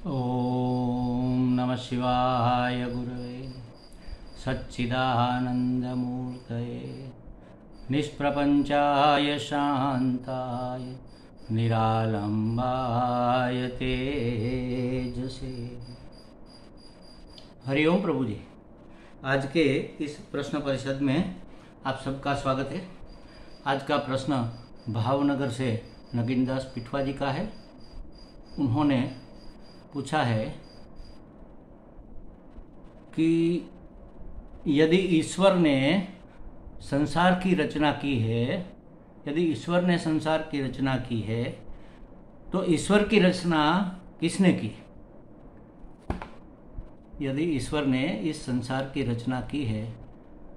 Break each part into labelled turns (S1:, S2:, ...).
S1: ओम नमः शिवाय गुरवे सच्चिदानंदमूर्तये निष्प्रपंचाय शांताय निरालंबाय तेजसे। हरिओम प्रभु जी। आज के इस प्रश्न परिषद में आप सबका स्वागत है। आज का प्रश्न भावनगर से नगीनदास पिठवा जी का है। उन्होंने पूछा है कि यदि ईश्वर ने संसार की रचना की है, यदि ईश्वर ने संसार की रचना की है तो ईश्वर की रचना किसने की? यदि ईश्वर ने इस संसार की रचना की है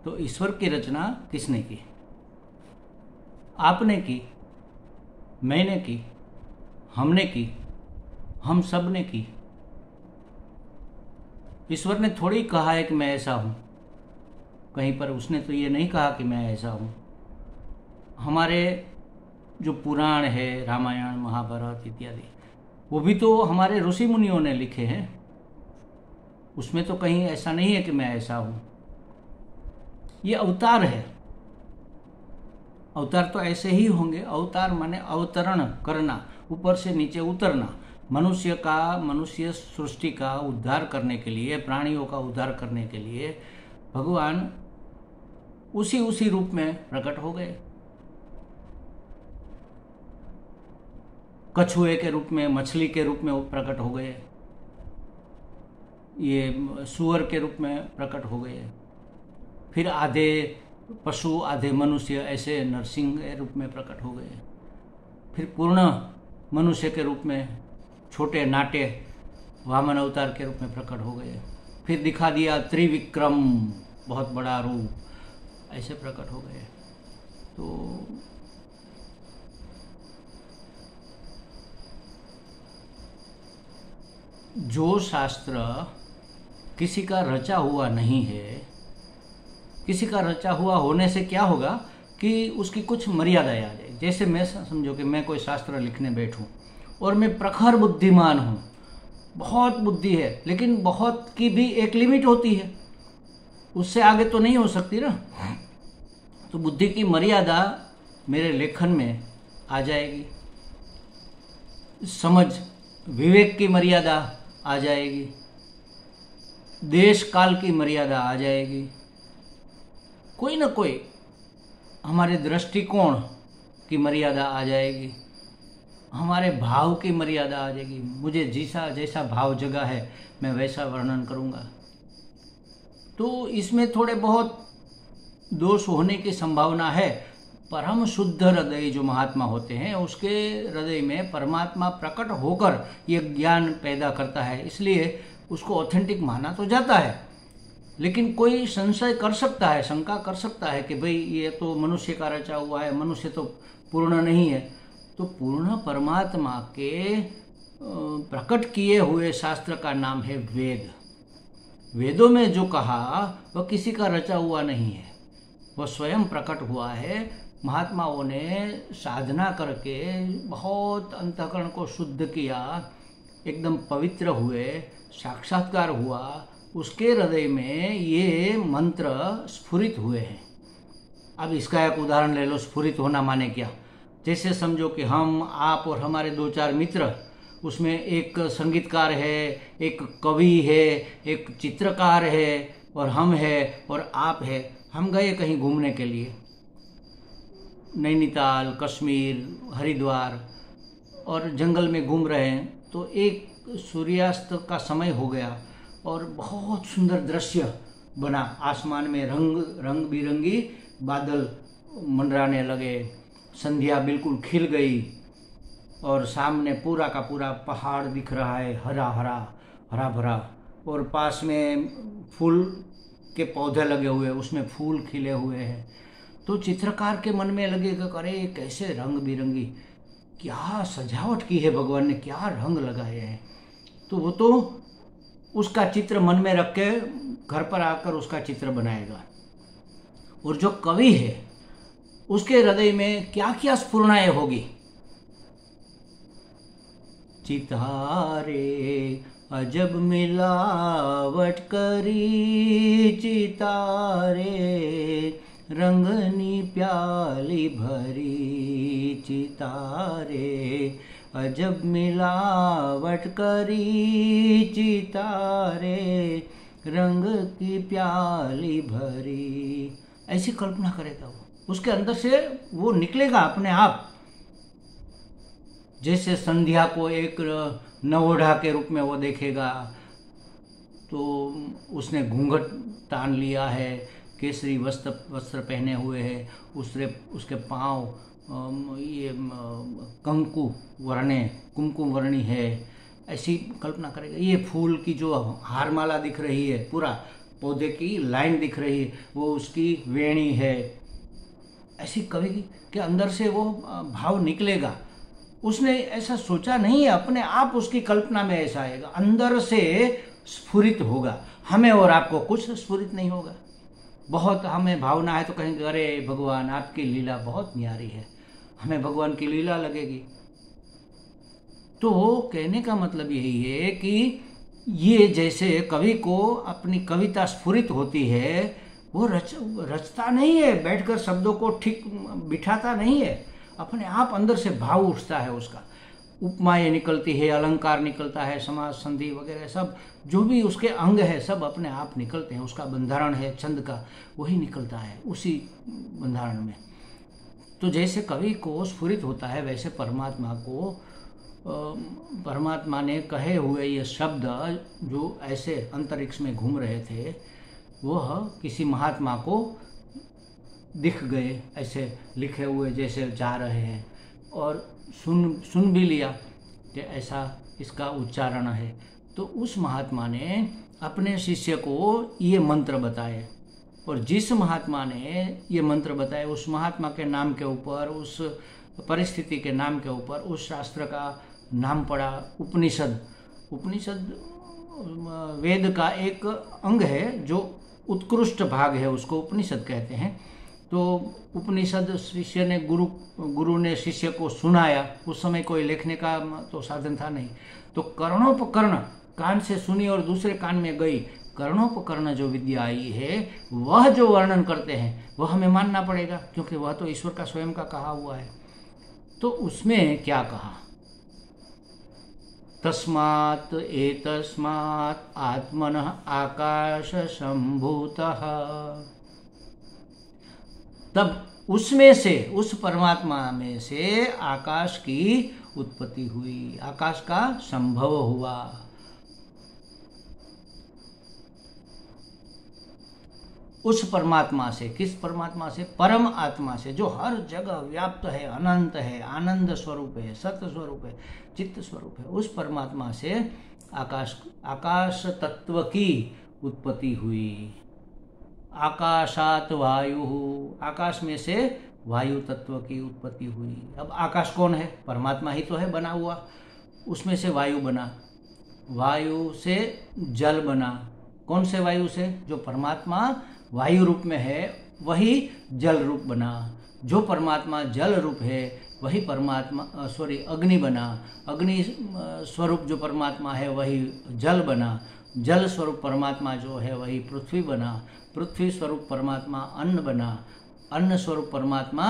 S1: तो ईश्वर की रचना किसने की? आपने की, मैंने की, हमने की, हम सब ने की। ईश्वर ने थोड़ी कहा है कि मैं ऐसा हूँ, कहीं पर उसने तो ये नहीं कहा कि मैं ऐसा हूँ। हमारे जो पुराण है, रामायण, महाभारत इत्यादि, वो भी तो हमारे ऋषि मुनियों ने लिखे हैं। उसमें तो कहीं ऐसा नहीं है कि मैं ऐसा हूँ। ये अवतार है। अवतार तो ऐसे ही होंगे। अवतार माने अवतरण करना, ऊपर से नीचे उतरना। मनुष्य सृष्टि का उद्धार करने के लिए, प्राणियों का उद्धार करने के लिए भगवान उसी रूप में प्रकट हो गए। कछुए के रूप में, मछली के रूप में वो प्रकट हो गए, ये सूअर के रूप में प्रकट हो गए, फिर आधे पशु आधे मनुष्य ऐसे नरसिंह के रूप में प्रकट हो गए, फिर पूर्ण मनुष्य के रूप में छोटे नाटे वामन अवतार के रूप में प्रकट हो गए, फिर दिखा दिया त्रिविक्रम, बहुत बड़ा रूप, ऐसे प्रकट हो गए। तो जो शास्त्र किसी का रचा हुआ नहीं है, किसी का रचा हुआ होने से क्या होगा कि उसकी कुछ मर्यादाएं आ जाए। जैसे मैं समझो कि मैं कोई शास्त्र लिखने बैठूं और मैं प्रखर बुद्धिमान हूँ, बहुत बुद्धि है, लेकिन बहुत की भी एक लिमिट होती है, उससे आगे तो नहीं हो सकती ना। तो बुद्धि की मर्यादा मेरे लेखन में आ जाएगी, समझ विवेक की मर्यादा आ जाएगी, देश काल की मर्यादा आ जाएगी, कोई ना कोई हमारे दृष्टिकोण की मर्यादा आ जाएगी, हमारे भाव की मर्यादा आ जाएगी। मुझे जैसा भाव जगा है मैं वैसा वर्णन करूँगा। तो इसमें थोड़े बहुत दोष होने की संभावना है। परम शुद्ध हृदय जो महात्मा होते हैं, उसके हृदय में परमात्मा प्रकट होकर ये ज्ञान पैदा करता है, इसलिए उसको ऑथेंटिक माना तो जाता है। लेकिन कोई संशय कर सकता है, शंका कर सकता है कि भाई ये तो मनुष्य का रचा हुआ है, मनुष्य तो पूर्ण नहीं है। तो पूर्ण परमात्मा के प्रकट किए हुए शास्त्र का नाम है वेद। वेदों में जो कहा वह किसी का रचा हुआ नहीं है, वह स्वयं प्रकट हुआ है। महात्माओं ने साधना करके बहुत अंतःकरण को शुद्ध किया, एकदम पवित्र हुए, साक्षात्कार हुआ, उसके हृदय में ये मंत्र स्फुरित हुए हैं। अब इसका एक उदाहरण ले लो। स्फुरित होना माने क्या? जैसे समझो कि हम, आप और हमारे दो चार मित्र, उसमें एक संगीतकार है, एक कवि है, एक चित्रकार है, और हम है और आप है। हम गए कहीं घूमने के लिए, नैनीताल, कश्मीर, हरिद्वार, और जंगल में घूम रहे हैं। तो एक सूर्यास्त का समय हो गया और बहुत सुंदर दृश्य बना। आसमान में रंग बिरंगी बादल मंडराने लगे, संध्या बिल्कुल खिल गई और सामने पूरा का पूरा पहाड़ दिख रहा है, हरा भरा, और पास में फूल के पौधे लगे हुए, उसमें फूल खिले हुए हैं। तो चित्रकार के मन में लगेगा, अरे कैसे रंग बिरंगी, क्या सजावट की है भगवान ने, क्या रंग लगाए हैं। तो वो तो उसका चित्र मन में रख के घर पर आकर उसका चित्र बनाएगा। और जो कवि है उसके हृदय में क्या क्या स्फुरणाएं होगी। चितारे अजब मिलावट करी चितारे, रंगनी प्याली भरी चितारे। अजब मिलावट करी चितारे, रंग की प्याली भरी। ऐसी कल्पना करेगा वो, उसके अंदर से वो निकलेगा अपने आप। जैसे संध्या को एक नवोढ़ा के रूप में वो देखेगा, तो उसने घूंघट तान लिया है, केसरी वस्त्र पहने हुए है, उसके पाँव ये कुमकुम वर्णी है। ऐसी कल्पना करेगा। ये फूल की जो हारमाला दिख रही है, पूरा पौधे की लाइन दिख रही है, वो उसकी वेणी है। ऐसी कवि के अंदर से वो भाव निकलेगा। उसने ऐसा सोचा नहीं है, अपने आप उसकी कल्पना में ऐसा आएगा, अंदर से स्फुरित होगा। हमें और आपको कुछ स्फुरित नहीं होगा। बहुत हमें भावना है तो कहेंगे अरे भगवान आपकी लीला बहुत न्यारी है, हमें भगवान की लीला लगेगी। तो कहने का मतलब यही है कि ये जैसे कवि को अपनी कविता स्फुरित होती है, वो रचता नहीं है, बैठकर शब्दों को ठीक बिठाता नहीं है, अपने आप अंदर से भाव उठता है उसका। उपमाएं निकलती है, अलंकार निकलता है, समास संधि वगैरह सब जो भी उसके अंग है सब अपने आप निकलते हैं। उसका बंधारण है छंद का, वही निकलता है उसी बंधारण में। तो जैसे कवि को स्फुरित होता है, वैसे परमात्मा ने कहे हुए ये शब्द जो ऐसे अंतरिक्ष में घूम रहे थे, वह किसी महात्मा को दिख गए, ऐसे लिखे हुए जैसे जा रहे हैं, और सुन भी लिया कि ऐसा इसका उच्चारण है। तो उस महात्मा ने अपने शिष्य को ये मंत्र बताए, और जिस महात्मा ने ये मंत्र बताए उस महात्मा के नाम के ऊपर, उस परिस्थिति के नाम के ऊपर उस शास्त्र का नाम पड़ा उपनिषद। उपनिषद वेद का एक अंग है, जो उत्कृष्ट भाग है, उसको उपनिषद कहते हैं। तो उपनिषद शिष्य ने गुरु ने शिष्य को सुनाया। उस समय कोई लिखने का तो साधन था नहीं, तो कर्णोपकर्ण, कान से सुनी और दूसरे कान में गई। कर्णोपकर्ण जो विद्या आई है, वह जो वर्णन करते हैं वह हमें मानना पड़ेगा, क्योंकि वह तो ईश्वर का स्वयं का कहा हुआ है। तो उसमें क्या कहा, तस्मात् एतस्मात् आत्मनः आकाश संभूतः। तब उसमें से, उस परमात्मा में से आकाश की उत्पत्ति हुई, आकाश का संभव हुआ। उस परमात्मा से, किस परमात्मा से, परम आत्मा से, जो हर जगह व्याप्त है, अनंत है, आनंद स्वरूप है, सत्य स्वरूप है, चित्त स्वरूप है। उस परमात्मा से आकाश तत्व की उत्पत्ति हुई। आकाशात वायु, आकाश में से वायु तत्व की उत्पत्ति हुई। अब आकाश कौन है, परमात्मा ही तो है बना हुआ। उसमें से वायु बना, वायु से जल बना। कौन से वायु से, जो परमात्मा वायु रूप में है वही जल रूप बना। जो परमात्मा जल रूप है वही परमात्मा अग्नि बना। अग्नि स्वरूप जो परमात्मा है वही जल बना। जल स्वरूप परमात्मा जो है वही पृथ्वी बना। पृथ्वी स्वरूप परमात्मा अन्न बना। अन्न स्वरूप परमात्मा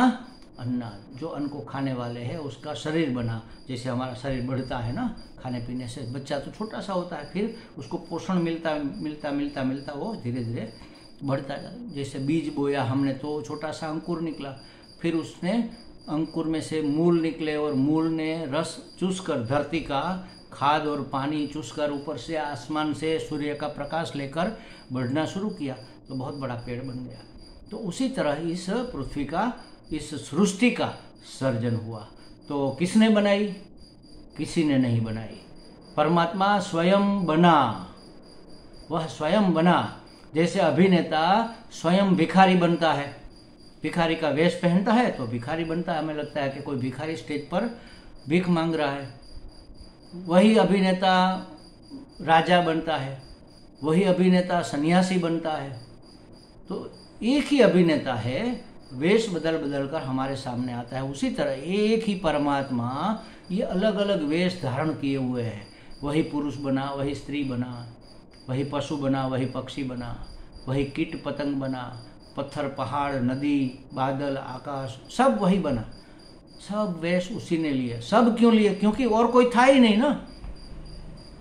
S1: अन्न, जो अन्न को खाने वाले हैं उसका शरीर बना। जैसे हमारा शरीर बढ़ता है ना खाने पीने से, बच्चा तो छोटा सा होता है, फिर उसको पोषण मिलता वो धीरे धीरे बढ़ता है। जैसे बीज बोया हमने तो छोटा सा अंकुर निकला, फिर उसने अंकुर में से मूल निकले और मूल ने रस चूसकर, धरती का खाद और पानी चूसकर, ऊपर से आसमान से सूर्य का प्रकाश लेकर बढ़ना शुरू किया, तो बहुत बड़ा पेड़ बन गया। तो उसी तरह इस पृथ्वी का, इस सृष्टि का सर्जन हुआ। तो किसने बनाई, किसी ने नहीं बनाई, परमात्मा स्वयं बना। वह स्वयं बना। जैसे अभिनेता स्वयं भिखारी बनता है, भिखारी का वेश पहनता है तो भिखारी बनता है। हमें लगता है कि कोई भिखारी स्टेज पर भीख मांग रहा है। वही अभिनेता राजा बनता है, वही अभिनेता सन्यासी बनता है। तो एक ही अभिनेता है, वेश बदल बदल कर हमारे सामने आता है। उसी तरह एक ही परमात्मा ये अलग अलग वेश धारण किए हुए हैं। वही पुरुष बना, वही स्त्री बना, वही पशु बना, वही पक्षी बना, वही कीट पतंग बना, पत्थर पहाड़ नदी बादल आकाश सब वही बना, सब वेश उसी ने लिए। सब क्यों लिए? क्योंकि और कोई था ही नहीं ना,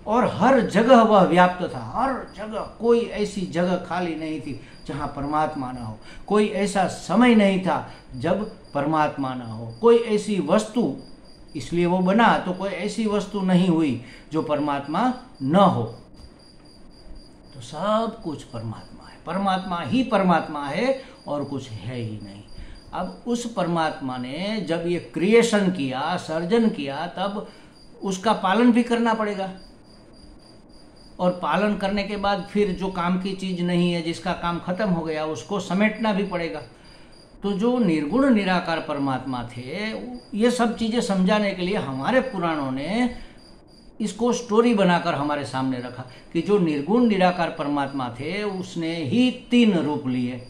S1: और हर जगह वह व्याप्त था, हर जगह। कोई ऐसी जगह खाली नहीं थी जहाँ परमात्मा ना हो, कोई ऐसा समय नहीं था जब परमात्मा ना हो, कोई ऐसी वस्तु, इसलिए वो बना, तो कोई ऐसी वस्तु नहीं हुई जो परमात्मा न हो। तो सब कुछ परमात्मा है, परमात्मा ही परमात्मा है और कुछ है ही नहीं। अब उस परमात्मा ने जब ये क्रिएशन किया, सर्जन किया, तब उसका पालन भी करना पड़ेगा, और पालन करने के बाद फिर जो काम की चीज नहीं है, जिसका काम खत्म हो गया, उसको समेटना भी पड़ेगा। तो जो निर्गुण निराकार परमात्मा थे, ये सब चीजें समझाने के लिए हमारे पुराणों ने इसको स्टोरी बनाकर हमारे सामने रखा कि जो निर्गुण निराकार परमात्मा थे उसने ही 3 रूप लिए।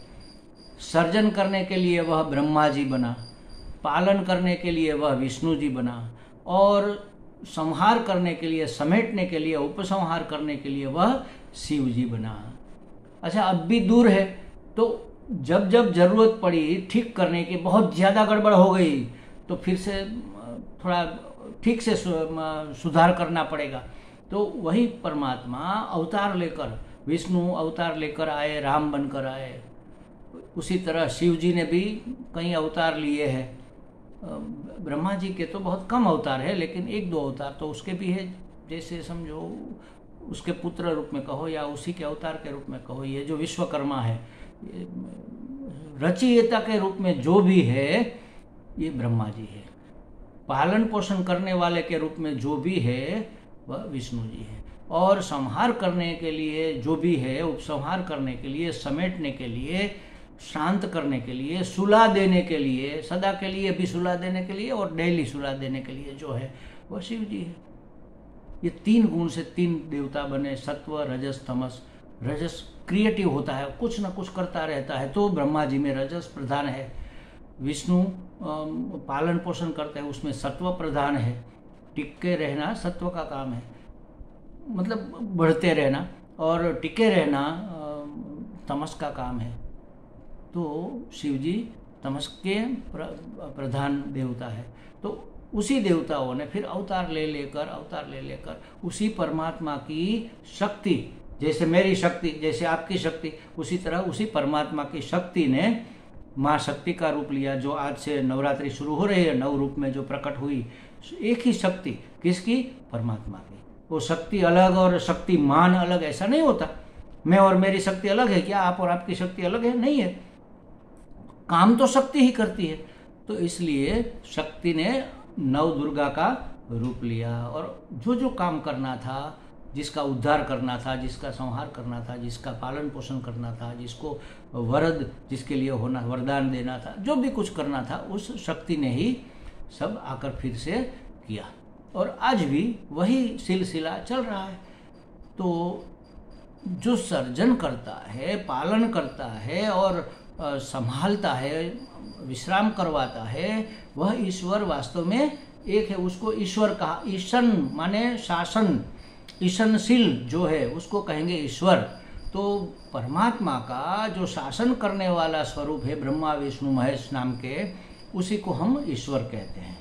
S1: सर्जन करने के लिए वह ब्रह्मा जी बना, पालन करने के लिए वह विष्णु जी बना, और संहार करने के लिए, समेटने के लिए, उपसंहार करने के लिए वह शिव जी बना। अच्छा, अब भी दूर है, तो जब जब जरूरत पड़ी ठीक करने की, बहुत ज़्यादा गड़बड़ हो गई, तो फिर से थोड़ा ठीक से सुधार करना पड़ेगा। तो वही परमात्मा अवतार लेकर, विष्णु अवतार लेकर आए, राम बनकर आए। उसी तरह शिव जी ने भी कई अवतार लिए हैं। ब्रह्मा जी के तो बहुत कम अवतार है, लेकिन 1-2 अवतार तो उसके भी है। जैसे समझो उसके पुत्र रूप में कहो या उसी के अवतार के रूप में कहो, ये जो विश्वकर्मा है, रचयिता के रूप में जो भी है ये ब्रह्मा जी है। पालन पोषण करने वाले के रूप में जो भी है वह विष्णु जी है, और संहार करने के लिए जो भी है, उपसंहार करने के लिए, समेटने के लिए, शांत करने के लिए, सुला देने के लिए, सदा के लिए भी सुला देने के लिए और डेली सुला देने के लिए जो है वह शिव जी है। ये 3 गुण से 3 देवता बने, सत्व रजस तमस। रजस क्रिएटिव होता है, कुछ ना कुछ करता रहता है, तो ब्रह्मा जी में रजस प्रधान है। विष्णु पालन पोषण करते हैं, उसमें सत्व प्रधान है। टिके रहना सत्व का काम है, मतलब बढ़ते रहना, और टिके रहना तमस का काम है। तो शिव जी तमस के प्रधान देवता है। तो उसी देवताओं ने फिर अवतार ले लेकर उसी परमात्मा की शक्ति, जैसे मेरी शक्ति, जैसे आपकी शक्ति, उसी तरह उसी परमात्मा की शक्ति ने माँ शक्ति का रूप लिया। जो आज से नवरात्रि शुरू हो रही है, 9 रूप में जो प्रकट हुई, एक ही शक्ति, किसकी? परमात्मा की। वो शक्ति अलग और शक्तिमान अलग ऐसा नहीं होता। मैं और मेरी शक्ति अलग है क्या? आप और आपकी शक्ति अलग है? नहीं है। काम तो शक्ति ही करती है। तो इसलिए शक्ति ने नव दुर्गा का रूप लिया, और जो जो काम करना था, जिसका उद्धार करना था, जिसका संहार करना था, जिसका पालन पोषण करना था, जिसको वरद, जिसके लिए होना, वरदान देना था, जो भी कुछ करना था, उस शक्ति ने ही सब आकर फिर से किया। और आज भी वही सिलसिला चल रहा है। तो जो सर्जन करता है, पालन करता है और संभालता है, विश्राम करवाता है, वह ईश्वर वास्तव में एक है। उसको ईश्वर कहा। ईशन माने शासन, ईशनशील जो है उसको कहेंगे ईश्वर। तो परमात्मा का जो शासन करने वाला स्वरूप है, ब्रह्मा विष्णु महेश नाम के, उसी को हम ईश्वर कहते हैं।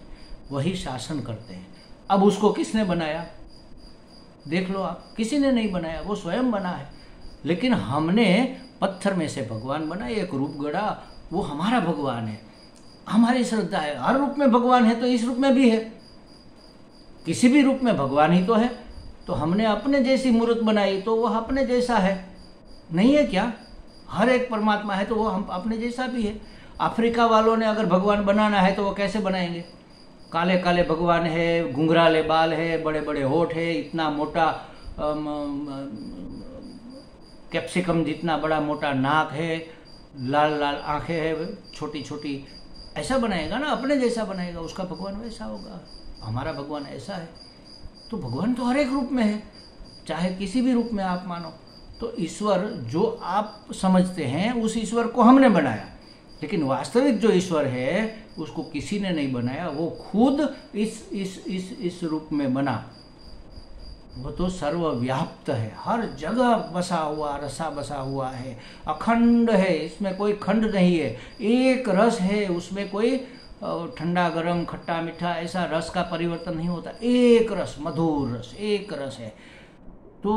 S1: वही शासन करते हैं। अब उसको किसने बनाया? देख लो आप, किसी ने नहीं बनाया, वो स्वयं बना है। लेकिन हमने पत्थर में से भगवान बनाए, एक रूप गढ़ा, वो हमारा भगवान है, हमारी श्रद्धा है। हर रूप में भगवान है तो इस रूप में भी है, किसी भी रूप में भगवान ही तो है। तो हमने अपने जैसी मूर्त बनाई तो वह अपने जैसा है, नहीं है क्या? हर एक परमात्मा है तो वो हम अपने जैसा भी है। अफ्रीका वालों ने अगर भगवान बनाना है तो वो कैसे बनाएंगे? काले काले भगवान है, घुंघराले बाल है, बड़े बड़े होठ है, इतना मोटा कैप्सिकम जितना बड़ा मोटा नाक है, लाल लाल आंखें है, छोटी छोटी, ऐसा बनाएगा ना, अपने जैसा बनाएगा, उसका भगवान वैसा होगा। हमारा भगवान ऐसा है। तो भगवान तो हर एक रूप में है, चाहे किसी भी रूप में आप मानो। तो ईश्वर जो आप समझते हैं उस ईश्वर को हमने बनाया, लेकिन वास्तविक जो ईश्वर है उसको किसी ने नहीं बनाया, वो खुद इस रूप में बना। वो तो सर्वव्याप्त है, हर जगह बसा हुआ, रसा बसा हुआ है, अखंड है, इसमें कोई खंड नहीं है, एक रस है, उसमें कोई ठंडा गरम खट्टा मीठा ऐसा रस का परिवर्तन नहीं होता, एक रस, मधुर रस, एक रस है, तो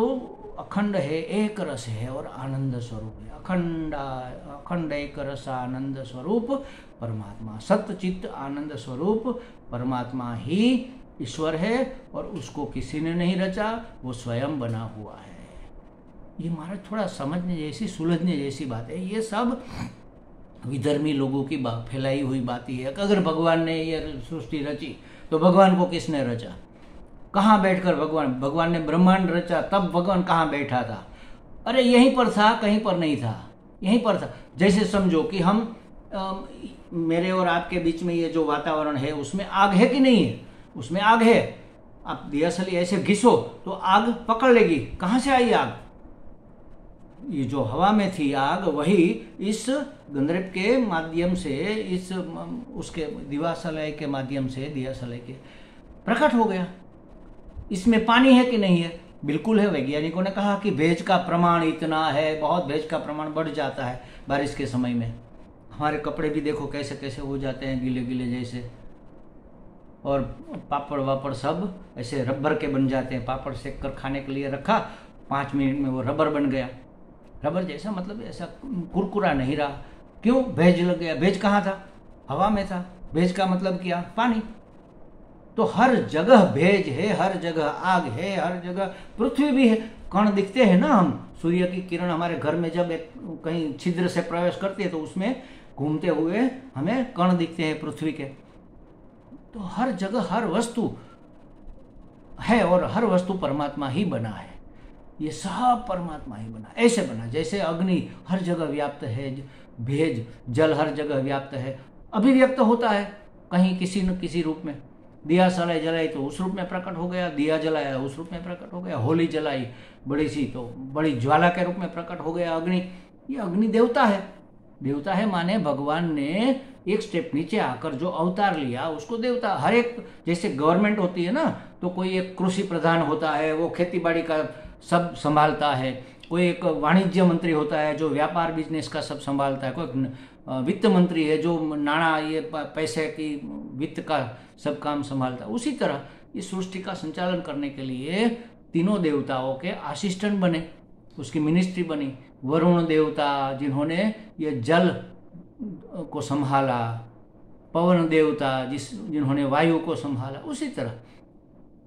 S1: अखंड है, एक रस है और आनंद स्वरूप है, अखंड एक रस आनंद स्वरूप परमात्मा, सत्य चित्त आनंद स्वरूप परमात्मा ही ईश्वर है और उसको किसी ने नहीं रचा, वो स्वयं बना हुआ है। ये महाराज थोड़ा समझने जैसी, सुलझने जैसी बात है। ये सब विधर्मी लोगों की फैलाई हुई बात ही है। अगर भगवान ने ये सृष्टि रची तो भगवान को किसने रचा, कहाँ बैठकर भगवान ने ब्रह्मांड रचा, तब भगवान कहाँ बैठा था? अरे यहीं पर था, कहीं पर नहीं था, यहीं पर था। जैसे समझो कि हम मेरे और आपके बीच में ये जो वातावरण है उसमें आग है कि नहीं है? उसमें आग है। आप दियासली ऐसे घिसो तो आग पकड़ लेगी। कहाँ से आई आग? ये जो हवा में थी आग, वही इस गंधर्व के माध्यम से, इस उसके दिवासलय के माध्यम से, दियासलय के प्रकट हो गया। इसमें पानी है कि नहीं है? बिल्कुल है। वैज्ञानिकों ने कहा कि भेज का प्रमाण इतना है, बहुत भेज का प्रमाण बढ़ जाता है बारिश के समय में। हमारे कपड़े भी देखो कैसे कैसे हो जाते हैं, गीले गीले जैसे, और पापड़ वापड़ सब ऐसे रबर के बन जाते हैं। पापड़ सेक कर खाने के लिए रखा, 5 मिनट में वो रबर बन गया। रबर जैसा मतलब ऐसा कुरकुरा नहीं रहा। क्यों? भेज लग गया। भेज कहाँ था? हवा में था। भेज का मतलब क्या? पानी। तो हर जगह भेज है, हर जगह आग है, हर जगह पृथ्वी भी है। कण दिखते हैं ना, हम सूर्य की किरण हमारे घर में जब एक कहीं छिद्र से प्रवेश करती है तो उसमें घूमते हुए हमें कण दिखते हैं पृथ्वी के। तो हर जगह हर वस्तु है और हर वस्तु परमात्मा ही बना है। ये सब परमात्मा ही बना, ऐसे बना जैसे अग्नि हर जगह व्याप्त है, भेज जल हर जगह व्याप्त है, अभिव्यक्त होता है कहीं किसी न किसी रूप में। दिया जलाई तो उस रूप में प्रकट हो गया, दिया जलाया उस रूप में प्रकट हो गया, होली जलाई बड़ी सी तो बड़ी ज्वाला के रूप में प्रकट हो गया अग्नि। ये अग्नि देवता है। देवता है माने भगवान ने एक स्टेप नीचे आकर जो अवतार लिया उसको देवता। हर एक, जैसे गवर्नमेंट होती है ना, तो कोई एक कृषि प्रधान होता है, वो खेती बाड़ी का सब संभालता है। कोई एक वाणिज्य मंत्री होता है जो व्यापार बिजनेस का सब संभालता है। कोई वित्त मंत्री है जो नाणा ये पैसे की वित्त का सब काम संभालता है। उसी तरह इस सृष्टि का संचालन करने के लिए तीनों देवताओं के असिस्टेंट बने, उसकी मिनिस्ट्री बनी। वरुण देवता जिन्होंने ये जल को संभाला, पवन देवता जिन्होंने वायु को संभाला, उसी तरह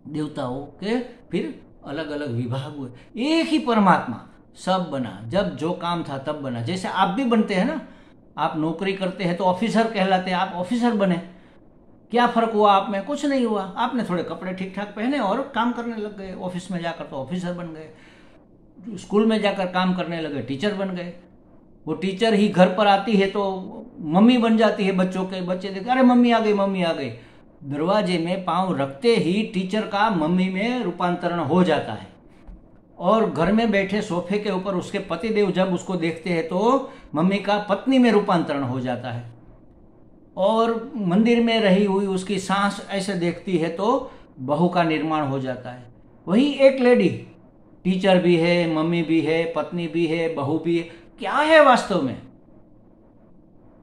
S1: देवताओं के फिर अलग अलग विभाग हुए। एक ही परमात्मा सब बना, जब जो काम था तब बना। जैसे आप भी बनते हैं ना, आप नौकरी करते हैं तो ऑफिसर कहलाते हैं, आप ऑफिसर बने। क्या फर्क हुआ आप में? कुछ नहीं हुआ। आपने थोड़े कपड़े ठीक ठाक पहने और काम करने लग गए। ऑफिस में जाकर तो ऑफिसर बन गए, स्कूल में जाकर काम करने लगे, टीचर बन गए। वो टीचर ही घर पर आती है तो मम्मी बन जाती है बच्चों के। बच्चे देखते अरे मम्मी आ गई, मम्मी आ गई। दरवाजे में पांव रखते ही टीचर का मम्मी में रूपांतरण हो जाता है। और घर में बैठे सोफे के ऊपर उसके पतिदेव जब उसको देखते हैं तो मम्मी का पत्नी में रूपांतरण हो जाता है। और मंदिर में रही हुई उसकी सांस ऐसे देखती है तो बहू का निर्माण हो जाता है। वही एक लेडी टीचर भी है, मम्मी भी है, पत्नी भी है, बहू भी है। क्या है वास्तव में?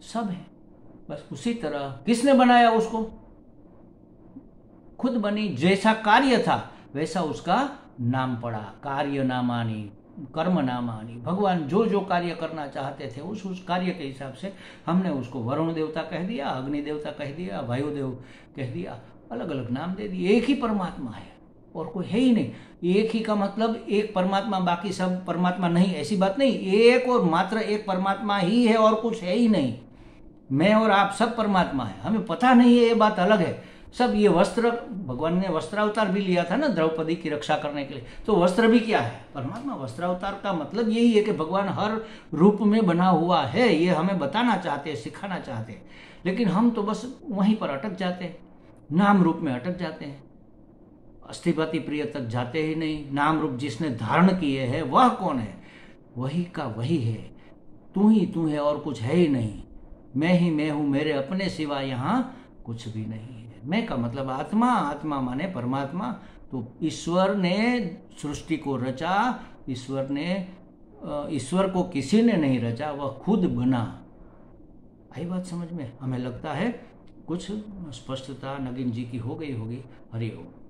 S1: सब है। बस उसी तरह किसने बनाया उसको? खुद बनी। जैसा कार्य था वैसा उसका नाम पड़ा। कार्य नामानी, कर्म नामानी। भगवान जो जो कार्य करना चाहते थे उस कार्य के हिसाब से हमने उसको वरुण देवता कह दिया, अग्नि देवता कह दिया, वायुदेव कह दिया, अलग अलग नाम दे दिए। एक ही परमात्मा है और कोई है ही नहीं। एक ही का मतलब एक परमात्मा, बाकी सब परमात्मा नहीं, ऐसी बात नहीं। एक और मात्र एक परमात्मा ही है और कुछ है ही नहीं। मैं और आप सब परमात्मा है, हमें पता नहीं है, ये बात अलग है। सब ये वस्त्र, भगवान ने वस्त्रावतार भी लिया था ना द्रौपदी की रक्षा करने के लिए, तो वस्त्र भी क्या है? परमात्मा। वस्त्रावतार का मतलब यही है कि भगवान हर रूप में बना हुआ है। ये हमें बताना चाहते हैं, सिखाना चाहते हैं। लेकिन हम तो बस वहीं पर अटक जाते हैं, नाम रूप में अटक जाते हैं, अस्थिपति प्रिय तक जाते ही नहीं। नाम रूप जिसने धारण किए है वह कौन है? वही का वही है। तू ही तू है और कुछ है ही नहीं। मैं ही मैं हूं, मेरे अपने सिवा यहाँ कुछ भी नहीं है। मैं का मतलब आत्मा, आत्मा माने परमात्मा, तो ईश्वर ने सृष्टि को रचा, ईश्वर को किसी ने नहीं रचा, वह खुद बना। आई बात समझ में? हमें लगता है कुछ स्पष्टता नगीन जी की हो गई होगी। हरि ओम।